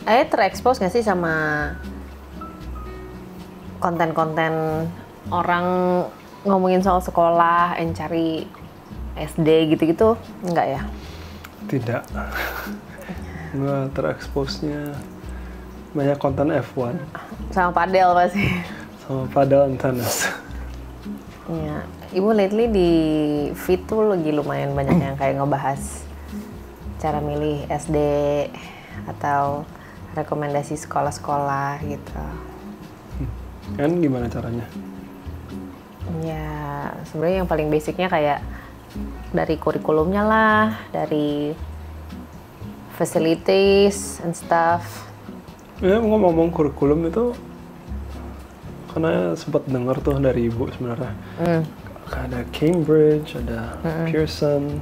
Ayah terekspos nggak sih sama konten-konten orang ngomongin soal sekolah, yang cari SD gitu-gitu? Enggak ya? Tidak. Gue tereksposnya banyak konten F1 Sama padel pasti. sama padel dan tenis. Iya. Ibu lately di feed tuh lagi lumayan banyak yang kayak ngebahas cara milih SD atau rekomendasi sekolah-sekolah gitu. Kan gimana caranya? Ya, sebenarnya yang paling basicnya kayak dari kurikulumnya lah, dari facilities and stuff. Ya ngomong-ngomong kurikulum itu, karena sempat dengar tuh dari ibu sebenarnya. Ada Cambridge, ada Pearson.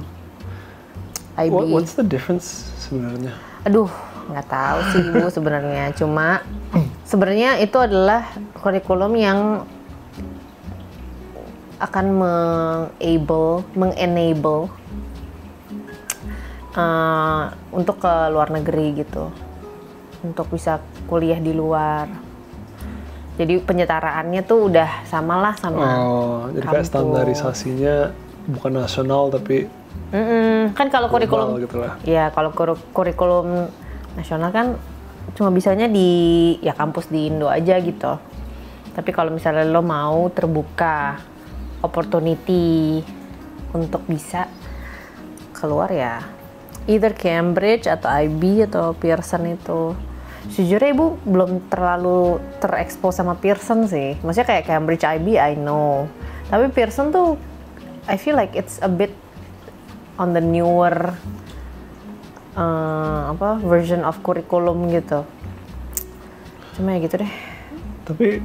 IB. What's the difference sebenarnya? Aduh, nggak tahu sih ibu sebenarnya. Cuma sebenarnya itu adalah kurikulum yang akan mengenable untuk ke luar negeri gitu, untuk bisa kuliah di luar. Jadi penyetaraannya tuh udah samalah sama Jadi kayak kampus. standarisasinya bukan nasional tapi Kan kalau kurikulum, gitu lah. ya kalau kurikulum nasional kan cuma bisanya di ya kampus di Indo aja gitu. Tapi kalau misalnya lo mau terbuka opportunity untuk bisa keluar ya, either Cambridge atau IB atau Pearson itu. Sejujurnya ibu belum terlalu terekspos sama Pearson sih. Maksudnya kayak Cambridge, IB, I know. Tapi Pearson tuh, I feel like it's a bit on the newer version of curriculum gitu. Cuma ya gitu deh. Tapi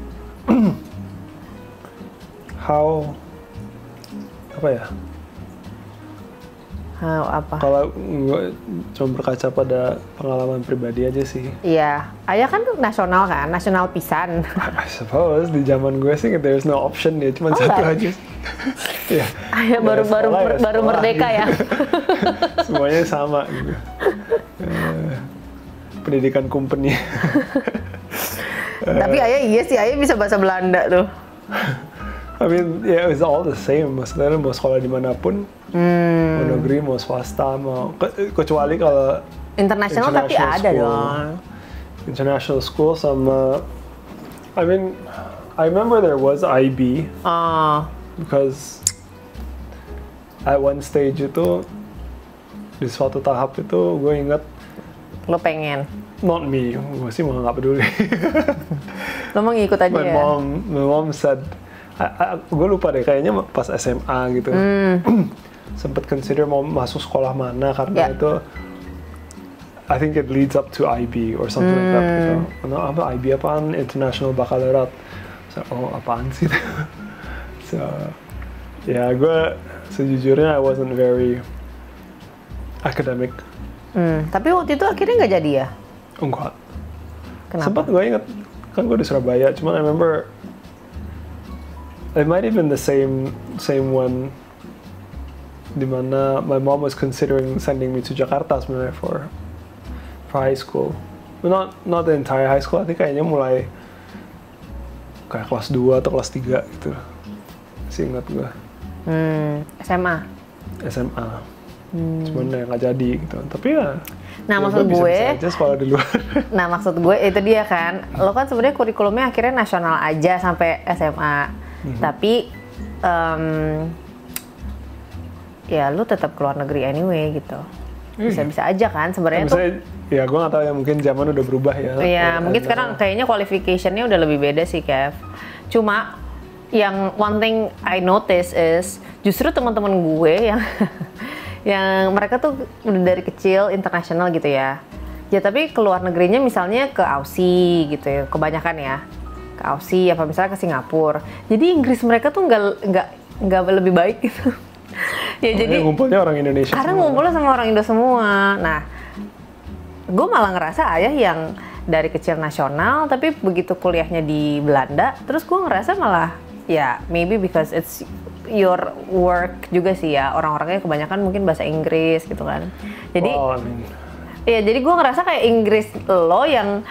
Apa? Kalau gue cuma berkaca pada pengalaman pribadi aja sih. Iya, ayah kan nasional kan, nasional pisan. I suppose di zaman gue sih there's no option ya, cuma satu aja. Iya. Ayah baru merdeka gitu. ya. Semuanya sama gitu. Pendidikan company. Tapi ayah iya sih, ayah bisa bahasa Belanda tuh. I mean, yeah, it's all the same. Maksudnya mau sekolah dimanapun, mau negeri, mau swasta, mau kecuali kalau Internasional tapi ada school. dong. International school sama, I mean, I remember there was IB Oh, because at one stage itu di suatu tahap itu gue ingat lo pengen. not me, gue sih malah nggak peduli. Lo mau ngikut aja my ya? mom said, gue lupa deh kayaknya pas SMA gitu. Sempet consider mau masuk sekolah mana karena itu I think it leads up to IB or something like that gitu. Apa IB apaan? International Baccalaureate. So, oh apaan sih? So, ya gue sejujurnya I wasn't very academic. Tapi waktu itu akhirnya nggak jadi ya? Enggak. Kenapa? Sempat gue inget, kan gue di Surabaya, cuman I remember it might have been the same one dimana my mom was considering sending me to Jakarta sebenarnya for high school. But not the entire high school, I think kayaknya mulai kayak kelas 2 atau kelas 3 gitu. Masih ingat gue. SMA. SMA. Cuman ya nggak jadi gitu. Tapi ya Nah, ya maksud bisa gue, aja sekolah di luar. nah maksud gue itu dia kan, lo kan sebenarnya kurikulumnya akhirnya nasional aja sampai SMA, tapi ya lo tetap keluar negeri anyway gitu, bisa aja kan sebenarnya tuh. Ya gue nggak tahu ya, mungkin zaman udah berubah ya. Iya, mungkin sekarang kayaknya qualification-nya udah lebih beda sih, Kev. Cuma yang one thing I notice is justru teman-teman gue yang yang mereka tuh udah dari kecil internasional gitu ya. Ya tapi keluar negerinya misalnya ke Aussie gitu ya, kebanyakan ya. Ke Aussie apa misalnya ke Singapura. Jadi Inggris mereka tuh nggak lebih baik gitu. Ya jadi ngumpulnya orang Indonesia. Karena ngumpulnya sama orang Indo semua. Nah, gue malah ngerasa ayah yang dari kecil nasional tapi begitu kuliahnya di Belanda, terus gue ngerasa malah ya maybe because it's your work juga sih ya, orang-orangnya kebanyakan mungkin bahasa Inggris gitu kan. Jadi Iya, jadi gue ngerasa kayak Inggris lo yang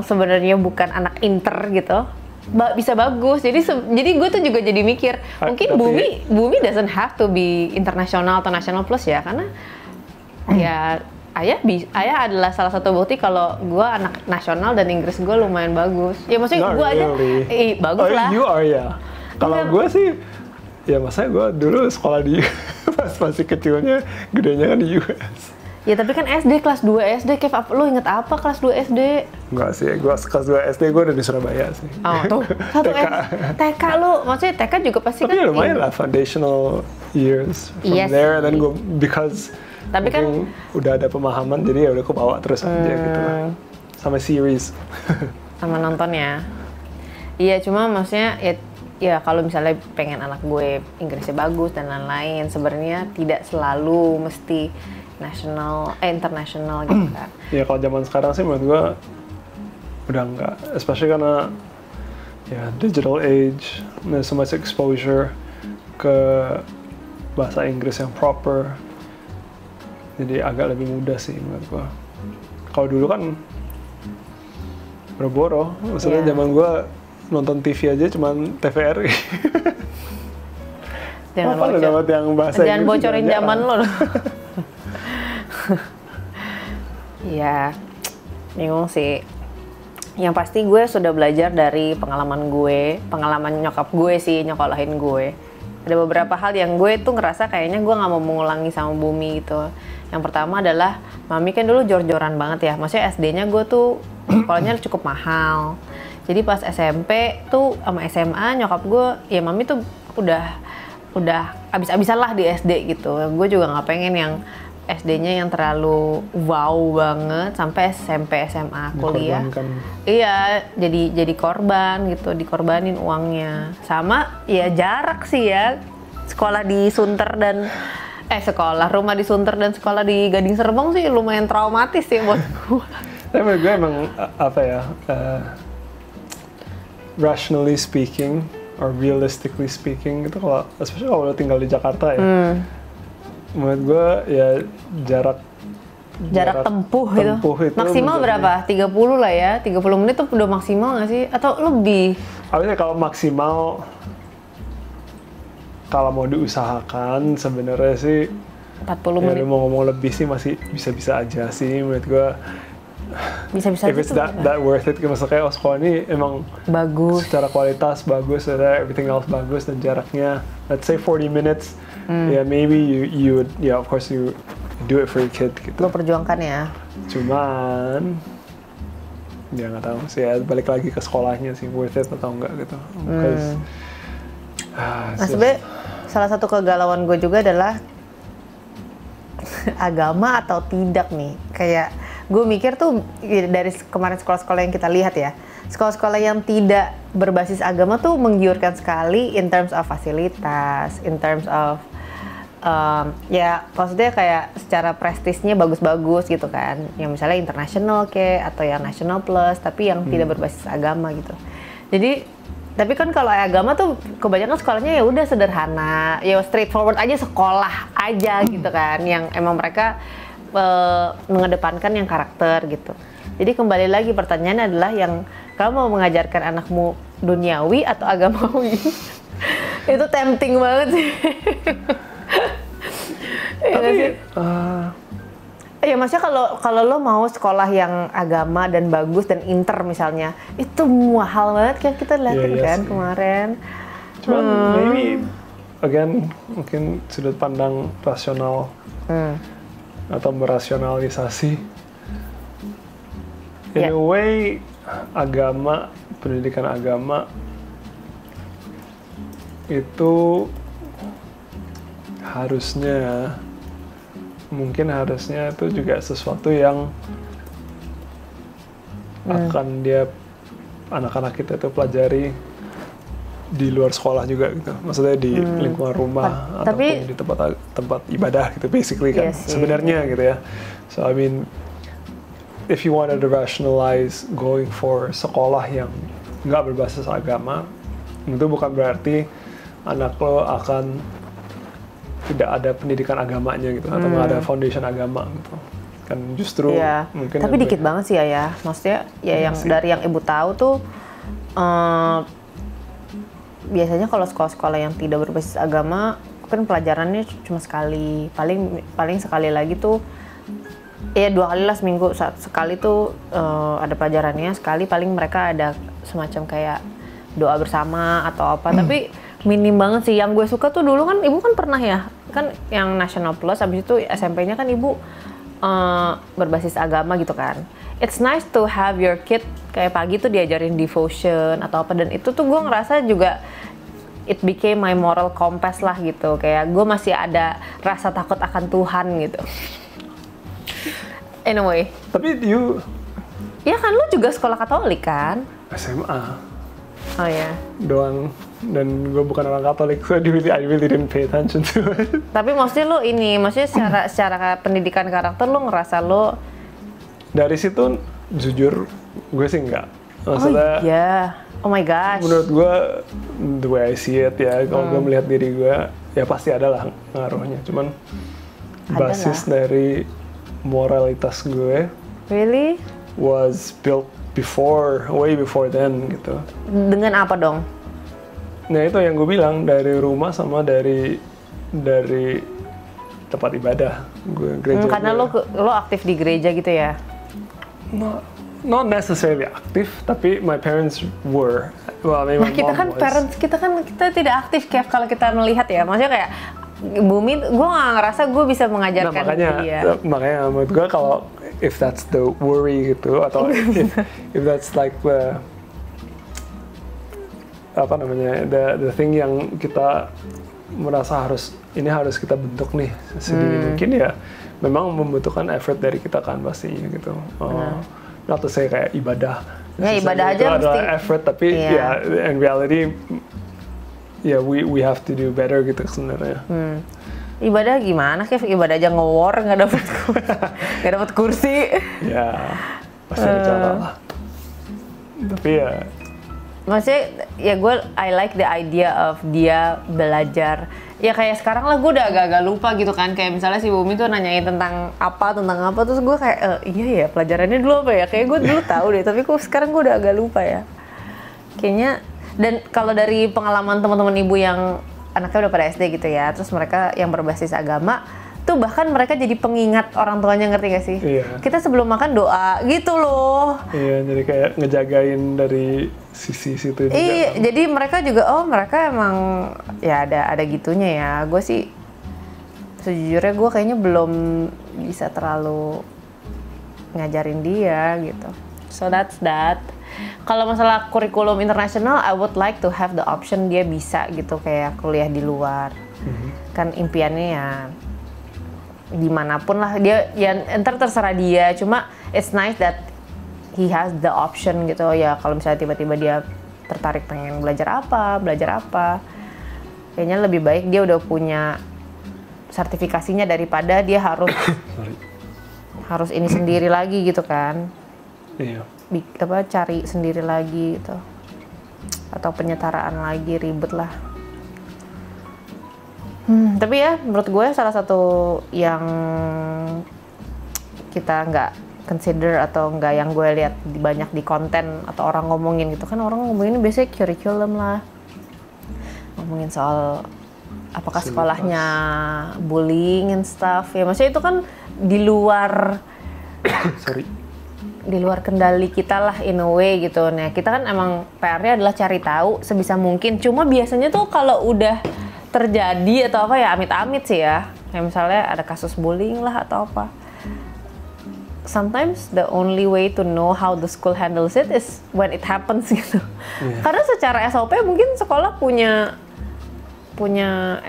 sebenarnya bukan anak inter gitu, bisa bagus. Jadi gue tuh juga jadi mikir, mungkin Bumi doesn't have to be internasional atau national plus ya, karena ya Ayah adalah salah satu bukti kalau gue anak nasional dan Inggris gue lumayan bagus. Ya maksudnya gue aja, bagus lah. You are ya. Kalau gue sih, ya maksudnya gue dulu sekolah di pas masih kecilnya, gedenya kan di US. Ya tapi kan SD, kelas 2 SD, Kev, lu inget apa kelas 2 SD? Enggak sih, gue kelas 2 SD gue udah di Surabaya sih. Oh tuh, TK lu, maksudnya TK juga pasti tapi kan. Tapi lumayan lah, foundational years from there, and then gue, because tapi kan udah ada pemahaman, jadi ya udah aku bawa terus aja gitu lah. Sama series. Sama nonton ya. Iya, cuma maksudnya ya kalau misalnya pengen anak gue Inggrisnya bagus dan lain-lain, sebenarnya tidak selalu mesti international gitu kan. Ya kalau zaman sekarang sih menurut gue udah enggak, especially karena ya digital age, there's so much exposure ke bahasa Inggris yang proper. Jadi agak lebih mudah sih menurut gua. Kalau dulu kan boro-boro, maksudnya zaman gua nonton TV aja cuman TVRI. Jangan bocorin zaman lo. Iya, bingung sih. Yang pasti gue sudah belajar dari pengalaman nyokap gue sih, nyokolahin gue. Ada beberapa hal yang gue tuh ngerasa kayaknya gue nggak mau mengulangi sama Bumi gitu. Yang pertama adalah, Mami kan dulu jor-joran banget ya. Maksudnya SD-nya gue tuh sekolahnya cukup mahal. Jadi pas SMP tuh sama SMA nyokap gue, ya Mami tuh udah abis-abisan lah di SD gitu. Gue juga nggak pengen yang SD-nya yang terlalu wow banget sampai SMP, SMA, kuliah. Iya, jadi korban gitu, dikorbanin uangnya. Sama ya jarak sih ya. Sekolah di Sunter dan rumah di Sunter dan sekolah di Gading Serpong sih lumayan traumatis sih buat gue. Tapi gue emang apa ya, rationally speaking or realistically speaking gitu, kalau especially kalau lo tinggal di Jakarta ya, menurut gue ya jarak tempuh itu maksimal berapa? 30 lah ya, 30 menit tuh udah maksimal nggak sih? Atau lebih? Awalnya kalau maksimal, kalau mau diusahakan sebenarnya sih 40 menit. Ya mau ngomong lebih sih masih bisa-bisa aja sih menurut gue. Bisa-bisa if it's that worth it, maksudnya sekolah ini emang bagus, secara kualitas bagus, everything else bagus, dan jaraknya let's say 40 minutes, ya maybe you would, of course you do it for your kid gitu. Lo perjuangkan ya. Cuman ya nggak tahu sih ya, balik lagi ke sekolahnya sih, worth it atau enggak gitu. Nah sebenarnya salah satu kegalauan gue juga adalah agama atau tidak nih. Kayak gue mikir tuh dari kemarin sekolah-sekolah yang kita lihat ya, sekolah-sekolah yang tidak berbasis agama tuh menggiurkan sekali in terms of fasilitas, in terms of ya maksudnya kayak secara prestisnya bagus-bagus gitu kan, yang misalnya international atau yang national plus, tapi yang tidak berbasis agama gitu. Jadi tapi kan kalau agama tuh kebanyakan sekolahnya ya udah sederhana, ya straightforward aja, sekolah aja gitu kan, yang emang mereka mengedepankan yang karakter gitu. Jadi kembali lagi pertanyaannya adalah, yang kamu mau mengajarkan anakmu duniawi atau agamawi? Itu tempting banget sih. Tapi ya maksudnya kalau lo mau sekolah yang agama dan bagus dan inter misalnya, itu mahal banget kayak kita lihatin kan kemarin. Cuman maybe again mungkin sudut pandang rasional atau merasionalisasi. In a way, pendidikan agama itu harusnya itu juga sesuatu yang akan anak-anak kita itu pelajari di luar sekolah juga gitu, maksudnya di lingkungan rumah ataupun di tempat ibadah gitu, basically kan sebenarnya gitu ya. So I mean, if you wanted to rationalize going for sekolah yang nggak berbasis agama, itu bukan berarti anak lo akan tidak ada pendidikan agamanya gitu, atau nggak ada foundation agama gitu. kan justru Iya. mungkin Tapi dikit banget sih ya. Maksudnya ya yang sih. dari yang ibu tahu tuh biasanya kalau sekolah-sekolah yang tidak berbasis agama kan pelajarannya cuma sekali, paling sekali lagi tuh ya 2 kali lah seminggu. Sekali tuh ada pelajarannya, sekali paling mereka ada semacam kayak doa bersama atau apa. Tapi minim banget sih. Yang gue suka tuh dulu kan ibu kan pernah ya kan yang National Plus, habis itu SMP-nya kan ibu berbasis agama gitu kan. It's nice to have your kid kayak pagi tuh diajarin devotion atau apa, dan itu tuh gue ngerasa juga it became my moral compass lah gitu. Kayak gue masih ada rasa takut akan Tuhan gitu. Anyway. Tapi Ya kan lu juga sekolah Katolik kan? SMA Oh ya. doang, dan gue bukan orang Katolik, so I really didn't pay attention to it. Tapi maksudnya lu maksudnya secara pendidikan karakter lu ngerasa lu Dari situ jujur gue sih enggak. Maksudnya, oh iya. Oh my gosh. menurut gue, the way I see it ya, kalau gue melihat diri gue, ya pasti ada lah ngaruhnya. Cuman basis dari moralitas gue Really? was built way before then gitu. Dengan apa dong? Nah itu yang gue bilang, dari rumah sama dari tempat ibadah gue, gereja. Karena lo aktif di gereja gitu ya? Not necessarily aktif, tapi my parents were. Well, I mean, Nah kita kan parents, kita tidak aktif Kev kalau kita melihat ya. Maksudnya kayak Bumi, gue nggak ngerasa gue bisa mengajarkan dia. Makanya menurut gue kalau if that's the worry gitu, atau if that's like the apa namanya, the thing yang kita merasa harus kita bentuk nih sedini mungkin, ya memang membutuhkan effort dari kita kan pastinya gitu. Not to say kayak ibadah. Ya ibadah itu aja adalah mesti effort, tapi ya in reality ya we have to do better gitu sebenarnya. Ibadah gimana Kev? Ibadah aja nge-war nggak dapet kursi. Ya pasti ada cara lah. Tapi ya maksudnya ya I like the idea of dia belajar. Ya kayak sekarang lah gue udah agak-agak lupa gitu kan. Kayak misalnya si Bumi tuh nanyain tentang apa, terus gue kayak iya ya pelajarannya dulu apa ya? Kayak gue dulu tahu deh, tapi kok sekarang gue udah agak lupa ya. Kayaknya. Dan kalau dari pengalaman teman-teman ibu yang anaknya udah pada SD gitu ya, terus mereka yang berbasis agama tuh bahkan mereka jadi pengingat orang tuanya, ngerti gak sih? Iya. Kita sebelum makan doa gitu loh. iya, jadi kayak ngejagain dari sisi situ juga. Iya, kan. jadi mereka juga mereka emang ya ada gitunya ya. Gue sih sejujurnya gue kayaknya belum bisa terlalu ngajarin dia gitu. So that's that. Kalau masalah kurikulum internasional, I would like to have the option dia bisa gitu kayak kuliah di luar. Kan impiannya ya dimanapun lah dia, ya ntar terserah dia. Cuma it's nice that he has the option gitu ya. Kalau misalnya tiba-tiba dia tertarik pengen belajar apa, kayaknya lebih baik dia udah punya sertifikasinya daripada dia harus ini sendiri lagi gitu kan. Iya. Cari sendiri lagi gitu, atau penyetaraan lagi, ribet lah. Tapi ya menurut gue salah satu yang kita nggak consider atau nggak yang gue lihat banyak di konten atau orang ngomongin gitu kan, orang ngomongin biasanya curriculum lah, ngomongin soal apakah sekolahnya bullying and stuff ya. Maksudnya itu kan di luar di luar kendali kita lah in a way gitu. Nah kita kan emang PR-nya adalah cari tahu sebisa mungkin. Cuma biasanya tuh kalau udah terjadi atau apa ya amit-amit sih ya. Kayak misalnya ada kasus bullying lah atau apa. Sometimes the only way to know how the school handles it is when it happens gitu. Karena secara SOP mungkin sekolah punya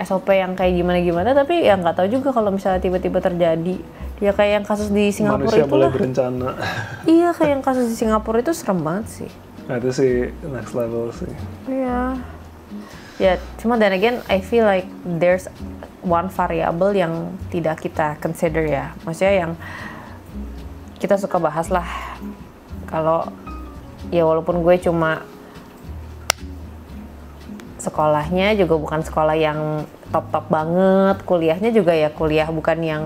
SOP yang kayak gimana-gimana, tapi ya nggak tahu juga kalau misalnya tiba-tiba terjadi. Ya kayak yang kasus di Singapura itu lah. Manusia boleh berencana. Iya, kayak yang kasus di Singapura itu serem banget sih. Nah, itu sih next level sih. Iya. Ya, cuma then again, I feel like there's one variable yang tidak kita consider ya. Maksudnya yang kita suka bahas lah. Kalau ya walaupun gue cuma sekolahnya juga bukan sekolah yang top-top banget, kuliahnya juga ya kuliah bukan yang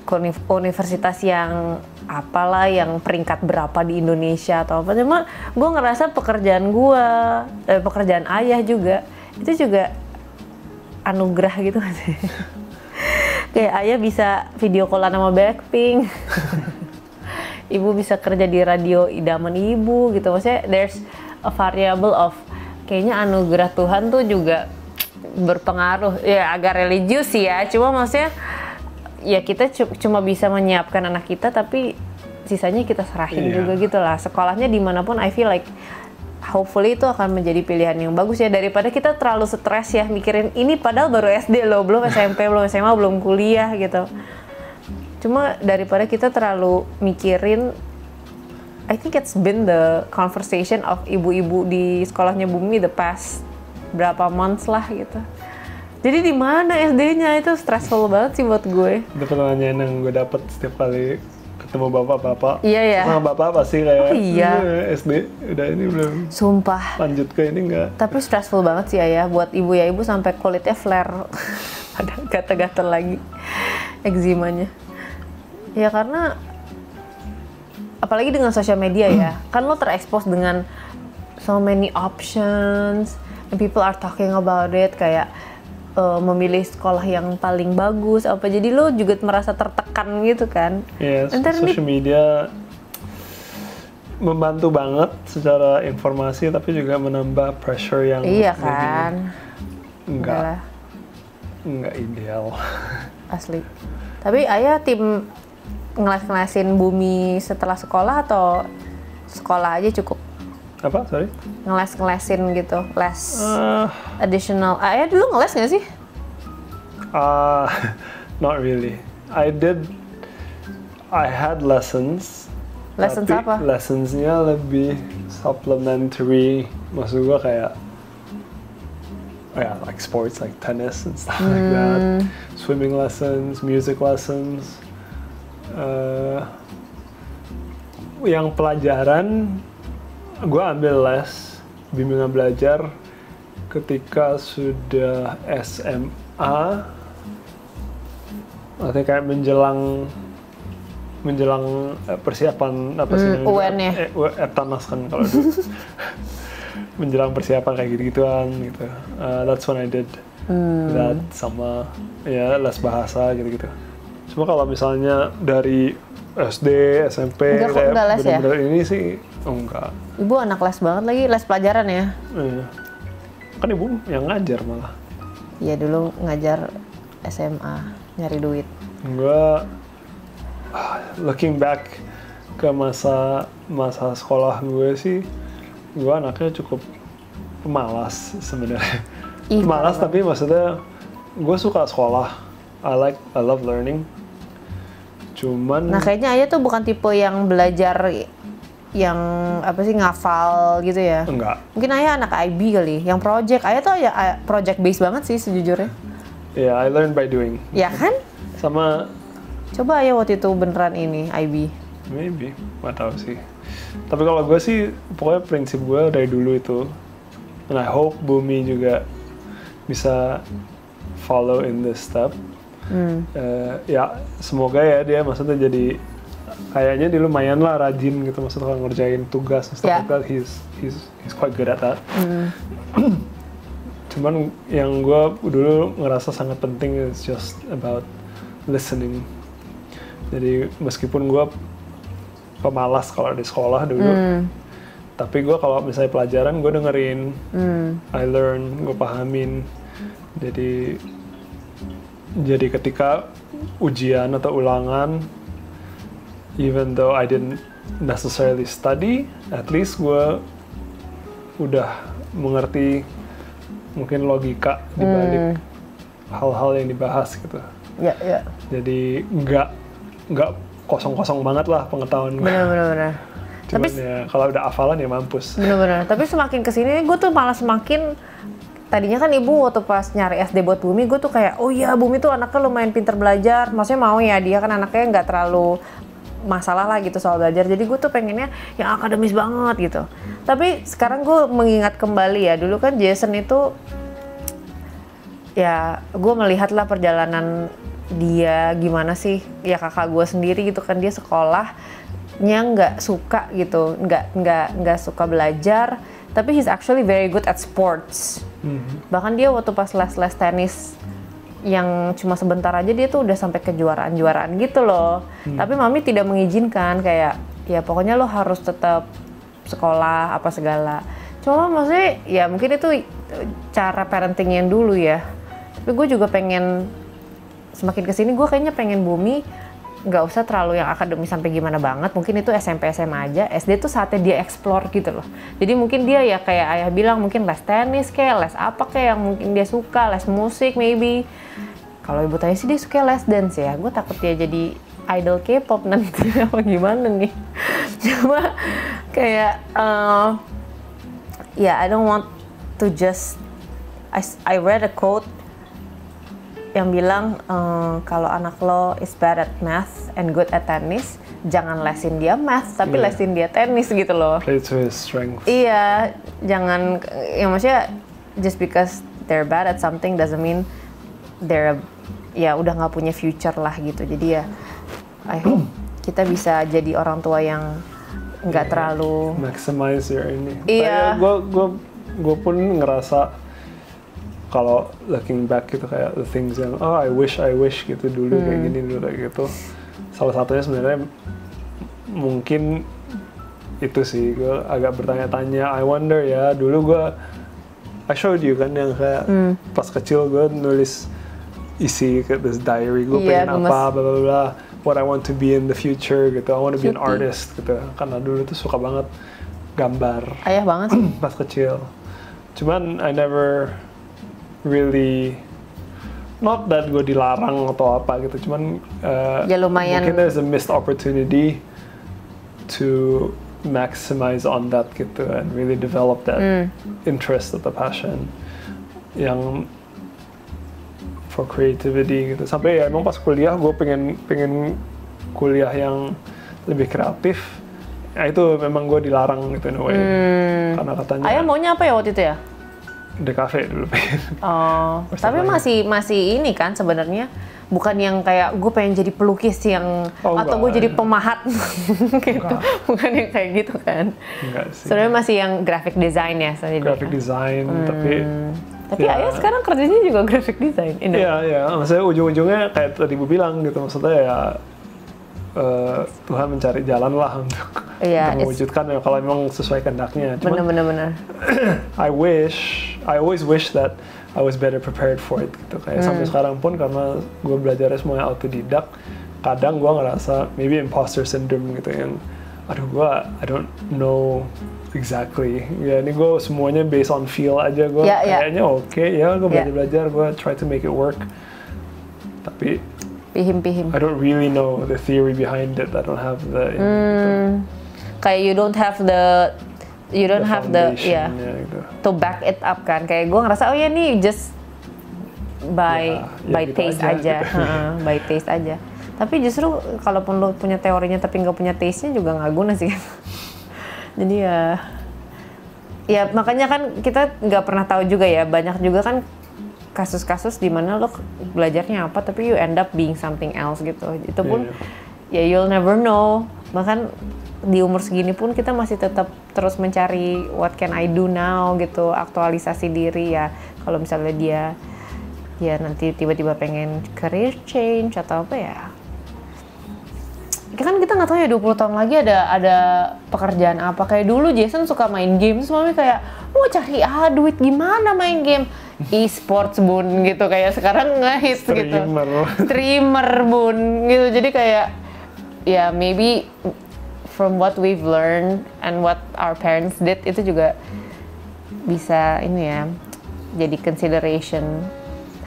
ke universitas yang apalah, yang peringkat berapa di Indonesia atau apa. Cuma gue ngerasa pekerjaan ayah juga itu juga anugerah gitu kan sih. Kayak ayah bisa video callan sama Blackpink. Ibu bisa kerja di radio idaman ibu gitu. Maksudnya there's a variable of, kayaknya anugerah Tuhan tuh juga berpengaruh. Ya agak religius sih ya, cuma maksudnya ya kita cuma bisa menyiapkan anak kita, tapi sisanya kita serahin juga gitu lah. Sekolahnya dimanapun, I feel like hopefully itu akan menjadi pilihan yang bagus ya, daripada kita terlalu stres ya mikirin ini padahal baru SD loh, belum SMP, belum SMA, belum kuliah gitu. Cuma daripada kita terlalu mikirin, I think it's been the conversation of ibu-ibu di sekolahnya Bumi the past berapa months lah gitu. Jadi di mana SD-nya, itu stressful banget sih buat gue. Itu pertanyaan yang gue dapet setiap kali ketemu bapak-bapak. Iya ya. Sama bapak pasti kayak, iya. SD udah ini belum. Sumpah. Lanjut ke ini enggak? Tapi stressful banget sih ya buat ibu ya, ibu sampai kulitnya flare. Ada gatal-gatal lagi ekzimanya. Ya karena apalagi dengan sosial media ya, kan lo terekspos dengan so many options and people are talking about it, kayak memilih sekolah yang paling bagus apa, jadi lo juga merasa tertekan gitu kan. Yes, social media membantu banget secara informasi, tapi juga menambah pressure yang kan enggak ideal. Asli. Tapi ayah tim ngeles-ngelesin Bumi setelah sekolah atau sekolah aja cukup? Apa? Sorry? Ngeles-ngelesin gitu, les additional. Ayah dulu ngeles nggak sih? Not really. I had lessons. Lessons tapi apa? Lessonsnya lebih supplementary. Maksud gue kayak, like sports, like tennis and stuff like that. Swimming lessons, music lessons. Yang pelajaran gue ambil les bimbingan belajar ketika sudah SMA, artinya kayak menjelang persiapan apa sih UN-nya? Eptanas kan kalau dulu. Menjelang persiapan kayak gitu-gituan gitu. That's when I did that, sama ya les bahasa gitu-gitu. Cuma kalau misalnya dari SD, SMP, kayak bener-bener ya? Ini sih enggak. Ibu anak les banget lagi, les pelajaran ya? Kan ibu yang ngajar malah. Iya dulu ngajar SMA, nyari duit. Gue looking back ke masa sekolah gue sih, gue anaknya cukup pemalas sebenarnya. Pemalas tapi maksudnya gue suka sekolah. I love learning. Cuman, nah kayaknya ayah tuh bukan tipe yang belajar yang apa sih, ngafal gitu ya? Enggak. Mungkin ayah anak IB kali, yang project. Ayah tuh ya project based banget sih sejujurnya. Yeah, I learn by doing. Ya kan? Sama. Coba ayah waktu itu beneran ini IB. Maybe, nggak tahu sih. Tapi kalau gue sih, pokoknya prinsip gue dari dulu itu, and I hope Bumi juga bisa follow in this step. Ya semoga ya dia maksudnya jadi kayaknya dia lumayan lah rajin gitu, maksudnya kalau ngerjain tugas stuff like that, he's quite good at that. Cuman yang gue dulu ngerasa sangat penting is just about listening. Jadi meskipun gue pemalas kalau di sekolah dulu, tapi gue kalau misalnya pelajaran gue dengerin, I learn, gue pahamin. Jadi ketika ujian atau ulangan, even though I didn't necessarily study, at least gue udah mengerti mungkin logika di balik hal-hal yang dibahas gitu. Ya. Jadi nggak kosong-kosong banget lah pengetahuan gue. Benar. Cuman ya kalau udah hafalan ya mampus. Benar. Tapi semakin kesini gue tuh malah semakin, tadinya kan ibu waktu pas nyari SD buat Bumi, gue tuh kayak, oh iya Bumi tuh anaknya lumayan pinter belajar, maksudnya mau ya, dia kan anaknya nggak terlalu masalah lah gitu soal belajar, jadi gue tuh pengennya yang akademis banget gitu. Tapi sekarang gue mengingat kembali ya, dulu kan Jason itu, ya gue melihat lah perjalanan dia gimana sih, ya kakak gue sendiri gitu kan, dia sekolahnya nggak suka gitu, nggak suka belajar, tapi he's actually very good at sports. Bahkan dia waktu pas les tenis yang cuma sebentar aja dia tuh udah sampai kejuaraan gitu loh. Tapi mami tidak mengizinkan, kayak ya pokoknya lo harus tetap sekolah apa segala. Cuma maksudnya ya mungkin itu cara parenting yang dulu ya. Tapi gue juga pengen semakin kesini gue kayaknya pengen Bumi nggak usah terlalu yang akademis sampai gimana banget. Mungkin itu SMP SMA aja. SD tuh saatnya dia explore gitu loh. Jadi mungkin dia ya kayak ayah bilang, mungkin les tenis kayak les apa kayak yang mungkin dia suka, les musik maybe. Kalau ibu tanya sih dia suka les dance ya. Gue takut dia jadi idol K-pop nanti apa gimana nih. Cuma kayak I don't want to just I read a quote yang bilang kalau anak lo is bad at math and good at tennis, jangan lesin dia math tapi lesin dia tenis gitu loh. Play to his strength. Iya, jangan ya maksudnya just because they're bad at something doesn't mean they're ya udah nggak punya future lah gitu. Jadi ya I hope kita bisa jadi orang tua yang nggak terlalu maximize your ini. Iya. Gue pun ngerasa kalau looking back gitu kayak the things yang I wish gitu dulu kayak gini dulu kayak gitu. Salah satunya sebenarnya mungkin itu sih, gue agak bertanya-tanya. I wonder ya, dulu I showed you kan yang kayak pas kecil gue nulis isi ke this diary gue pengen apa bla bla bla, what I want to be in the future gitu. I want to be an artist gitu. Karena dulu tuh suka banget gambar. Ayah banget sih. Pas kecil. Cuman I never really, not that gue dilarang atau apa gitu, cuman ya lumayan mungkin there's a missed opportunity to maximize on that gitu and really develop that interest atau passion yang for creativity gitu. Sampai ya emang pas kuliah gue pengen kuliah yang lebih kreatif. Ya itu memang gue dilarang gitu in a way. Karena katanya Ayah maunya apa ya waktu itu ya? DKV dulu. Oh, tapi masih ini kan sebenarnya, bukan yang kayak gue pengen jadi pelukis yang atau gue jadi pemahat gitu, bukan yang kayak gitu kan? Enggak sih. Sebenarnya masih yang graphic design ya. Graphic design, tapi ya, ayah sekarang kerjanya juga graphic design. Iya, maksudnya ujung-ujungnya kayak tadi gue bilang gitu, maksudnya ya Tuhan mencari jalan lah untuk mewujudkan ya kalau memang sesuai kehendaknya. Bener. I always wish that I was better prepared for it gitu. Kayak sampai sekarang pun karena gue belajarnya semuanya autodidak, kadang gue ngerasa maybe imposter syndrome gitu yang I don't know exactly. Ya ini gue semuanya based on feel aja, gue kayaknya oke, ya gue belajar, gue try to make it work. Tapi pihim. I don't really know the theory behind it. I don't have the kayak you don't have the gitu. To back it up kan. Kayak gue ngerasa nih just by gitu taste aja. Gitu. By taste aja. Tapi justru kalaupun lo punya teorinya tapi nggak punya taste-nya juga nggak guna sih kan. Jadi ya makanya kan kita nggak pernah tahu juga ya, banyak juga kan kasus-kasus di mana lo belajarnya apa tapi you end up being something else gitu. Itu pun ya you'll never know. Bahkan di umur segini pun kita masih tetap terus mencari what can I do now gitu, aktualisasi diri ya. Kalau misalnya dia nanti tiba-tiba pengen career change atau apa ya. Kan kita nggak tahu ya 20 tahun lagi ada pekerjaan apa. Kayak dulu Jason suka main game, terus mami kayak mau cari duit gimana main game. E-sports bun gitu, kayak sekarang ngehits gitu. Streamer bun gitu. Jadi kayak ya maybe from what we've learned and what our parents did itu juga bisa ini ya jadi consideration.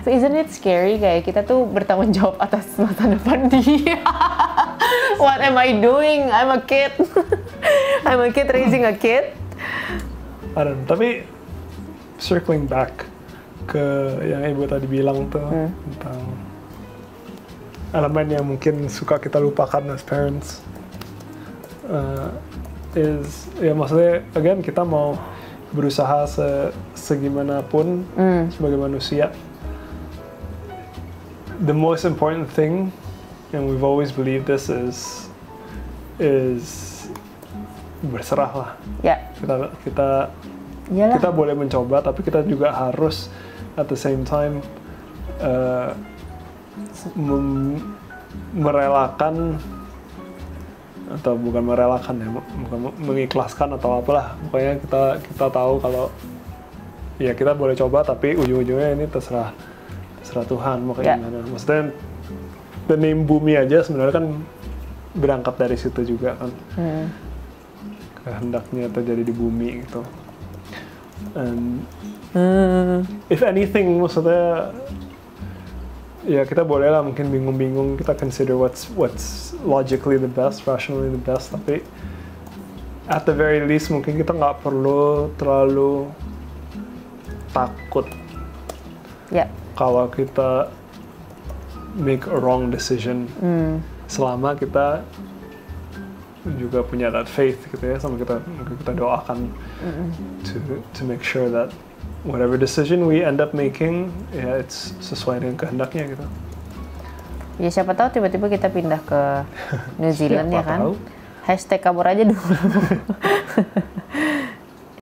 Tapi isn't it scary kayak kita tuh bertanggung jawab atas masa depan dia. What am I doing? I'm a kid. I'm a kid raising a kid. I don't know. Tapi circling back ke yang ibu tadi bilang tuh tentang elemen yang mungkin suka kita lupakan as parents, ya maksudnya again kita mau berusaha segimanapun sebagai manusia, the most important thing, and we've always believed this, is berserah lah. Ya. Iyalah. Kita boleh mencoba, tapi kita juga harus at the same time merelakan, atau bukan merelakan ya, bukan mengikhlaskan atau apalah, pokoknya kita tahu kalau ya kita boleh coba, tapi ujung-ujungnya ini terserah Tuhan mau kayak gimana. Maksudnya the name bumi aja sebenarnya kan berangkat dari situ juga kan. Kehendaknya terjadi di bumi gitu. And if anything, maksudnya ya kita boleh lah mungkin bingung-bingung, kita consider what's logically the best, rationally the best, tapi at the very least mungkin kita nggak perlu terlalu takut kalau kita make a wrong decision, selama kita juga punya that faith gitu ya, sama kita doakan to make sure that whatever decision we end up making, ya it's sesuai dengan kehendaknya gitu. Ya siapa tahu tiba-tiba kita pindah ke New Zealand ya kan. Tahu. #kabur aja dulu.